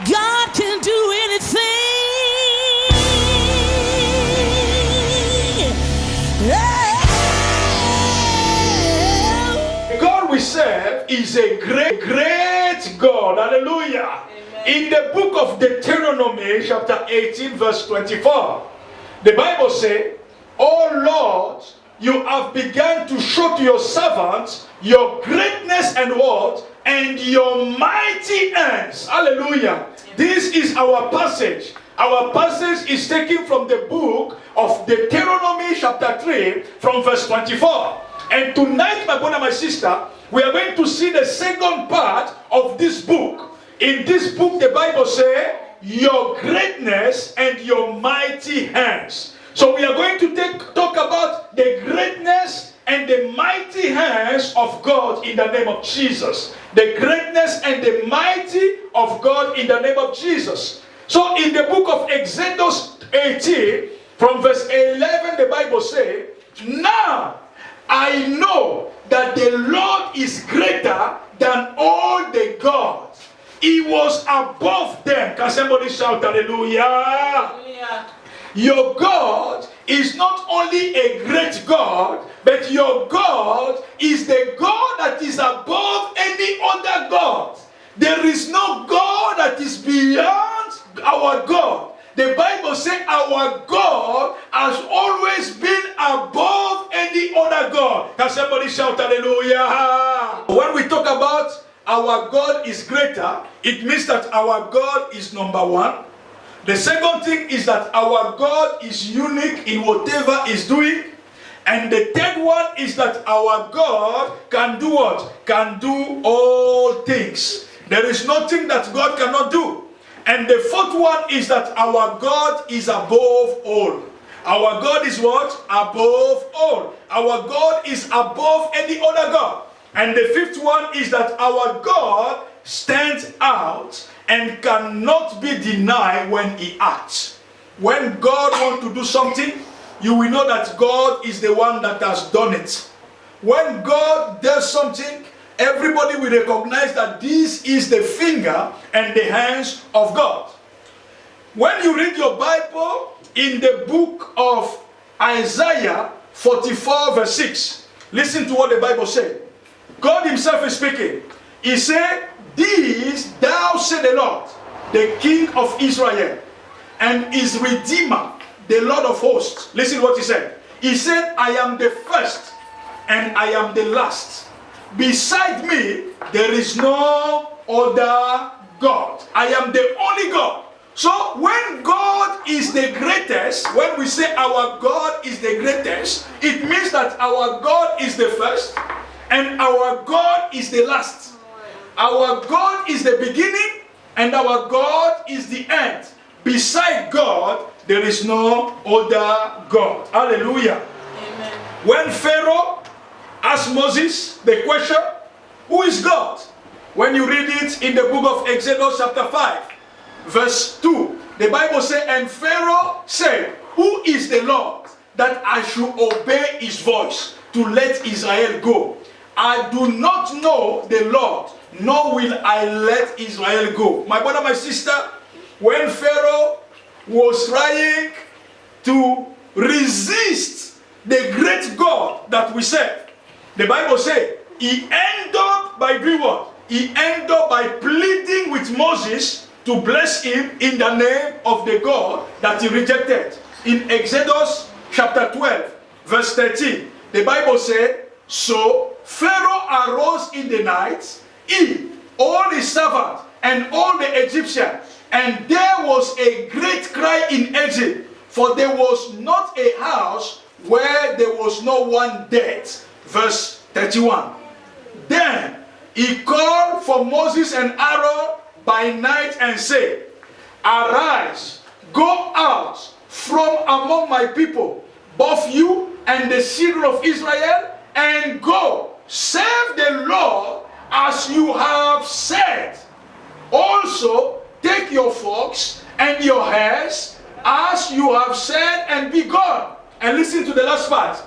God can do anything. God we serve is a great, great God. Hallelujah. Amen. In the book of Deuteronomy, chapter 18, verse 24, the Bible says, "Oh Lord, you have begun to show to your servants your greatness and what? And your mighty hands." Hallelujah. This is our passage. Our passage is taken from the book of Deuteronomy chapter 3 from verse 24. And tonight, my brother, my sister, we are going to see the second part of this book. In this book, the Bible says, your greatness and your mighty hands. So we are going to talk about the greatness and the mighty hands of God in the name of Jesus. The greatness and the mighty of God in the name of Jesus. So in the book of Exodus 18, from verse 11, the Bible says, "Now I know that the Lord is greater than all the gods. He was above them." Can somebody shout hallelujah? Hallelujah. Your God is not only a great God, but your God is the God that is above any other God. There is no God that is beyond our God. The Bible says our God has always been above any other God. Can somebody shout hallelujah? When we talk about our God is greater, it means that our God is number one. The second thing is that our God is unique in whatever He's doing. And the third one is that our God can do what? Can do all things. There is nothing that God cannot do. And the fourth one is that our God is above all. Our God is what? Above all. Our God is above any other God. And the fifth one is that our God stands out and cannot be denied when He acts. When God wants to do something, you will know that God is the one that has done it. When God does something, everybody will recognize that this is the finger and the hands of God. When you read your Bible in the book of Isaiah 44 verse 6, listen to what the Bible says. God Himself is speaking. He said, "This thou said the Lord, the King of Israel, and His Redeemer, the Lord of hosts." Listen what He said. He said, "I am the first and I am the last. Beside me, there is no other God. I am the only God." So when God is the greatest, when we say our God is the greatest, it means that our God is the first and our God is the last. Our God is the beginning and our God is the end. Beside God, there is no other God. Hallelujah. Amen. When Pharaoh asked Moses the question, "Who is God?" When you read it in the book of Exodus chapter 5, verse 2, the Bible says, "And Pharaoh said, Who is the Lord, that I should obey His voice to let Israel go? I do not know the Lord, nor will I let Israel go." My brother, my sister, when Pharaoh was trying to resist the great God that we serve, the Bible says he ended up by doing what? He ended up by pleading with Moses to bless him in the name of the God that he rejected. In Exodus chapter 12, verse 13, the Bible says, "So Pharaoh arose in the night, he, all his servants, and all the Egyptians, and there was a great cry in Egypt, for there was not a house where there was no one dead." Verse 31. Then he called for Moses and Aaron by night and said, "Arise, go out from among my people, both you and the children of Israel, and go, serve the Lord as you have said. Also, take your flocks and your herds as you have said, and be gone." And listen to the last part.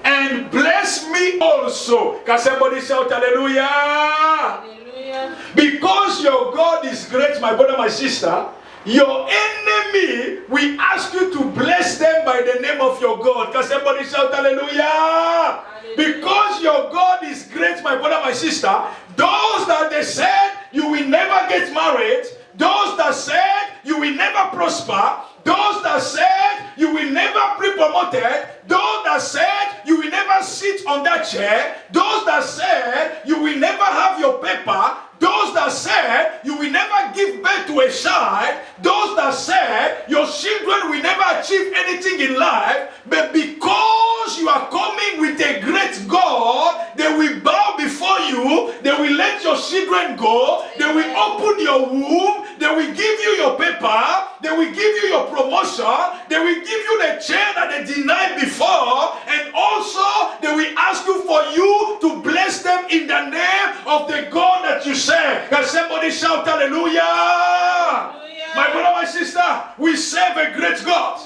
"And bless me also." Can somebody shout hallelujah? Hallelujah. Because your God is great, my brother, my sister, your enemy, we ask you to bless them by the name of your God. Can somebody shout hallelujah? Because your God is great, my brother, my sister, those that they said you will never get married, those that said you will never prosper, those that said you will never be promoted, those that said you will never sit on that chair, those that said you will never have your paper, those that said you will never give birth to a child, those that said your children will never achieve anything in life, but because you are coming with a great God, they will bow before you, they will let your children go, they will open your womb, they will give you your paper, they will give you your promotion, they will give you the chair that they denied before, and also they will ask you for you to bless them in the name of the God that you serve. Can somebody shout hallelujah? Hallelujah? My brother, my sister, we serve a great God.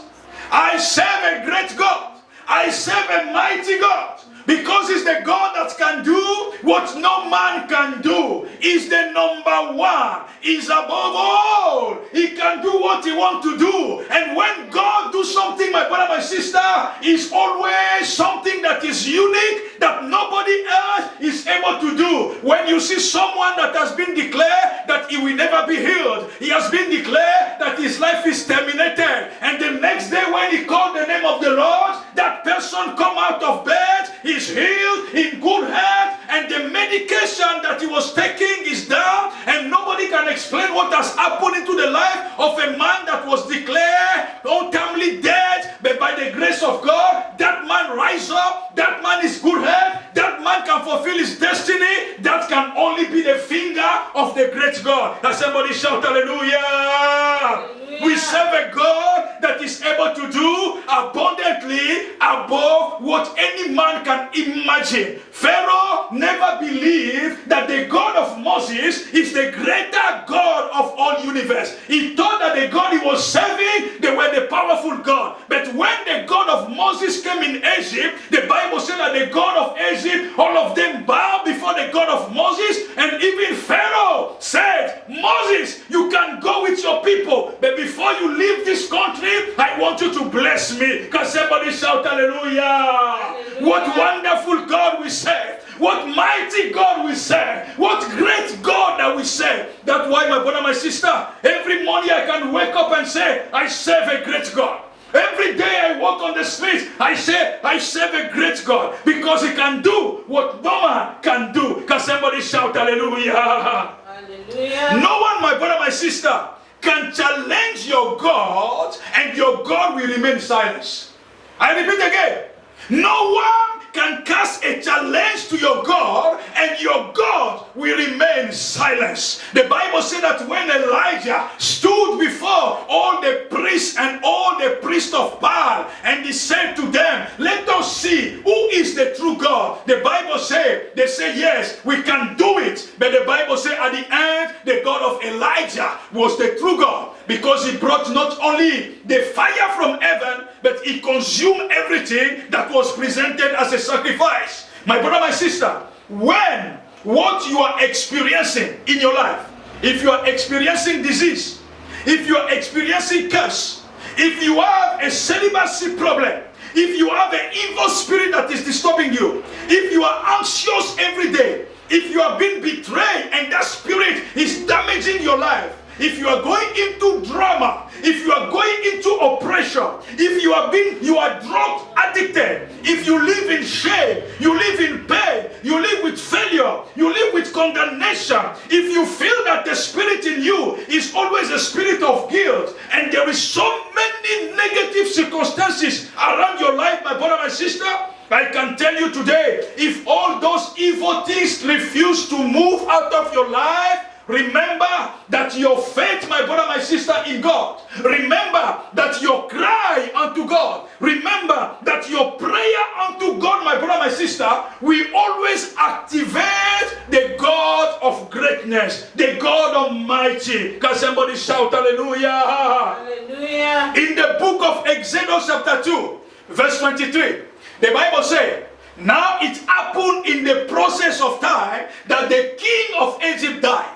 I serve a great God. I serve a mighty God. Because he's the God that can do what no man can do. He's the number one. He's above all. He can do what he wants to do. And when God does something, my brother, my sister, it's always something that is unique, that nobody else is able to do. When you see someone that has been declared that he will never be healed, he has been declared that his life is terminated, and the next day when he called the name of the Lord, that person come out of bed, he's healed, in good health, and the medication that he was taking is down, and nobody can explain what has happened into the life of a man that was declared untimely dead, but by the grace of God, that man rise up, that man is good health, that man can fulfill his destiny. That can only be the finger of the great God. Now somebody shout hallelujah. Hallelujah. We serve a God that is able to do abundantly above what any man can imagine. Pharaoh never believed that the God of Moses is the greater God of all universe. He thought that the God he was serving, they were the powerful God. But when the God of Moses came in Egypt, the Bible said that the God of Egypt, all of them bowed before the God of Moses, and even Pharaoh said, Moses, you can go with your people, but before you leave this country, I want you to bless me. Can somebody shout hallelujah? Hallelujah. What wonderful God we serve. What mighty God we serve. What great God that we serve. That's why, my brother, my sister, every morning I can wake up and say, I serve a great God. Every day I walk on the streets, I say, I serve a great God, because he can do what no man can do. Can somebody shout hallelujah? Hallelujah. No one, my brother, my sister, can challenge your God and your God will remain silent. I repeat again. No one can cast a challenge to your God and your God will remain silent. The Bible said that when Elijah stood before all the priests and all the priests of Baal, and he said to them, let us see who is the true God. The Bible said, they say yes, we can do it. But the Bible said at the end, the God of Elijah was the true God, because he brought not only the fire from heaven, but he consumed everything that was presented as a sacrifice. My brother, my sister, when what you are experiencing in your life, if you are experiencing disease, if you are experiencing curse, if you have a celibacy problem, if you have an evil spirit that is disturbing you, if you are anxious every day, if you have been betrayed and that spirit is damaging your life, if you are going into drama, if you are going into oppression, if you are drug addicted, if you live in shame, you live in pain, you live with failure, you live with condemnation, if you feel that the spirit in you is always a spirit of guilt, and there is so many negative circumstances around your life, my brother, my sister, I can tell you today, if all those evil things refuse to move out of your life, remember that your faith, my brother, my sister, in God. Remember that your cry unto God. Remember that your prayer unto God, my brother, my sister, will always activate the God of greatness, the God Almighty. Can somebody shout hallelujah? Hallelujah. In the book of Exodus chapter 2, verse 23, the Bible says, Now it happened in the process of time that the king of Egypt died.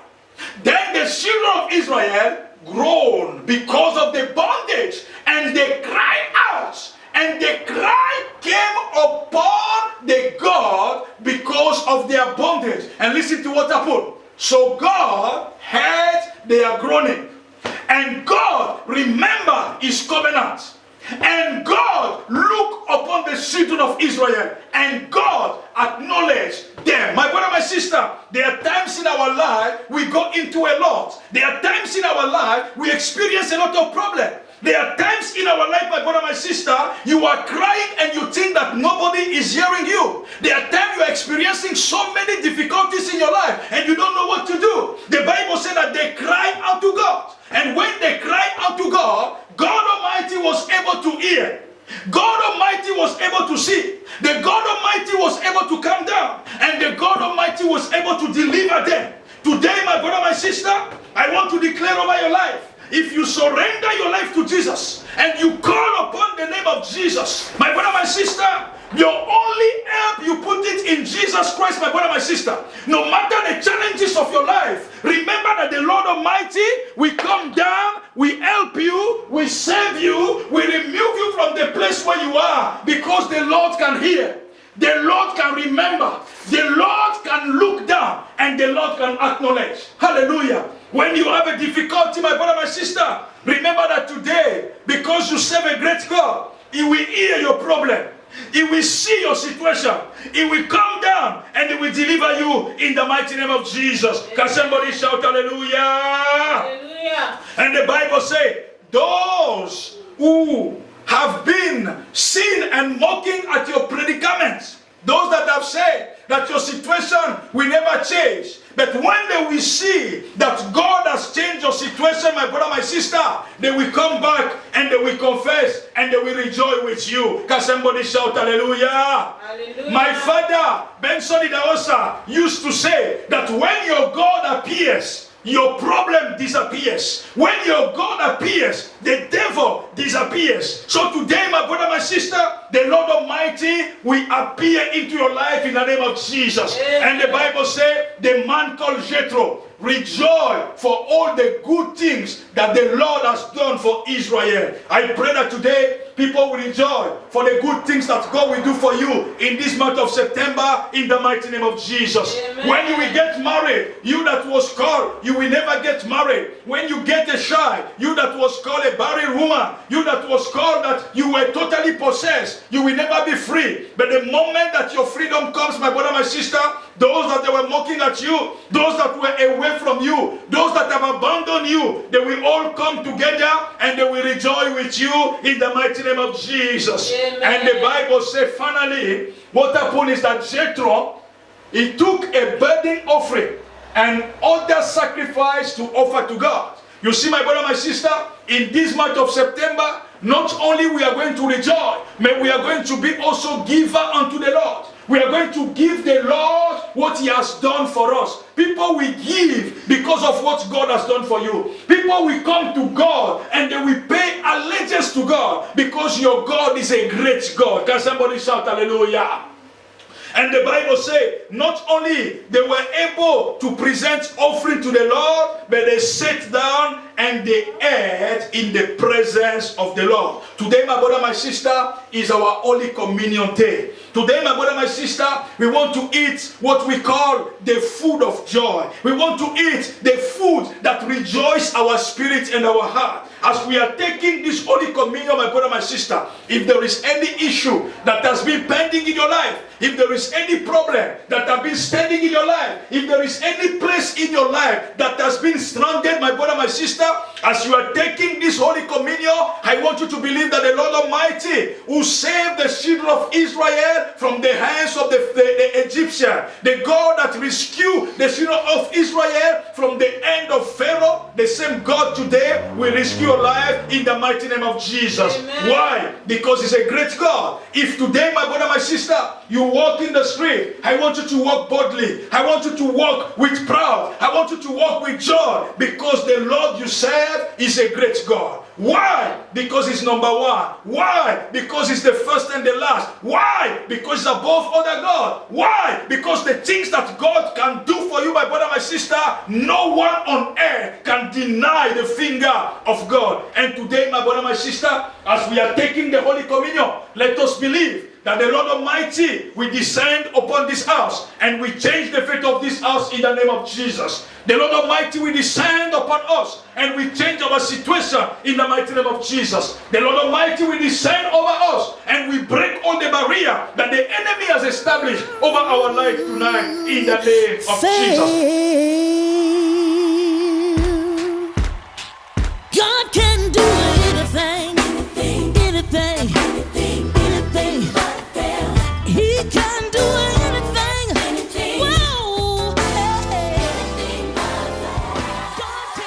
Then the children of Israel groaned because of the bondage, and they cried out, and the cry came upon the God because of their bondage. And listen to what happened. So God heard their groaning, and God remembered his covenant. And God looked upon the children of Israel, and God acknowledged them. My brother, my sister, there are times in our life we go into a lot. There are times in our life we experience a lot of problems. There are times in our life, my brother, my sister, you are crying and you think that nobody is hearing you. There are times you are experiencing so many difficulties in your life and you don't know what to do. The Bible said that they cried out to God. And when they cried out to God, God Almighty was able to hear. God Almighty was able to see. The God Almighty was able to come down. And the God Almighty was able to deliver them. Today, my brother, my sister, I want to declare over your life. If you surrender your life to Jesus and you call upon the name of Jesus, my brother, my sister, your only help, you put it in Jesus Christ, my brother, my sister. No matter the challenges of your life, remember that the Lord Almighty will come down, we help you, we save you, we remove you from the place where you are, because the Lord can hear. The Lord can remember. The Lord can look down, and the Lord can acknowledge. Hallelujah. When you have a difficulty, my brother, my sister, remember that today, because you serve a great God, He will hear your problem. He will see your situation. He will come down and He will deliver you in the mighty name of Jesus. Amen. Can somebody shout hallelujah? Hallelujah. And the Bible says, those who have been seen and mocking at your predicaments, those that have said that your situation will never change, but when they will see that God has changed your situation, my brother, my sister, they will come back and they will confess and they will rejoice with you. Can somebody shout hallelujah? Hallelujah. My father, Benson Idahosa, used to say that when your God appears, your problem disappears. When your God appears, the devil disappears. So today, my brother, my sister, the Lord Almighty will appear into your life in the name of Jesus. Amen. And the Bible says, the man called Jethro rejoice for all the good things that the Lord has done for Israel. I pray that today people will rejoice for the good things that God will do for you in this month of September in the mighty name of Jesus. Amen. When you will get married, you that was called, you will never get married. When you get a child, you that was called a barren woman, you that was called that you were totally possessed, you will never be free. But the moment that your freedom comes, my brother, my sister, those that they were mocking at you, those that were away from you, those that have abandoned you, they will all come together and they will rejoice with you in the mighty name of Jesus. Amen. And the Bible says finally, what happened is that Jethro, he took a burden offering and other sacrifice to offer to God. You see, my brother, my sister, in this month of September, not only we are going to rejoice, but we are going to be also giver unto the Lord. We are going to give the Lord what He has done for us. People will give because of what God has done for you. People will come to God and they will pay allegiance to God because your God is a great God. Can somebody shout hallelujah? And the Bible says, not only they were able to present offering to the Lord, but they sat down and they ate in the presence of the Lord. Today, my brother, my sister, is our Holy Communion day. Today, my brother, my sister, we want to eat what we call the food of joy. We want to eat the food that rejoices our spirit and our heart. As we are taking this Holy Communion, my brother, my sister, if there is any issue that has been pending in your life, if there is any problem that has been standing in your life, if there is any place in your life that has been stranded, my brother, my sister, as you are taking this Holy Communion, I want you to believe that the Lord Almighty who saved the children of Israel from the hands of the Egyptian, the God that rescued the children of Israel from the hand of Pharaoh, the same God today will rescue your life in the mighty name of Jesus. Amen. Why? Because He's a great God. If today, my brother, my sister, you walk in the street, I want you to walk boldly. I want you to walk with pride. I want you to walk with joy, because the Lord you serve is a great God. Why? Because he's number one. Why? Because he's the first and the last. Why? Because he's above other God. Why? Because the things that God can do for you, my brother, my sister, no one on earth can deny the finger of God. And today, my brother, my sister, as we are taking the Holy Communion, let us believe that the Lord Almighty will descend upon this house and we change the fate of this house in the name of Jesus. The Lord Almighty will descend upon us and we change our situation in the mighty name of Jesus. The Lord Almighty will descend over us and we break all the barrier that the enemy has established over our life tonight in the name of Jesus.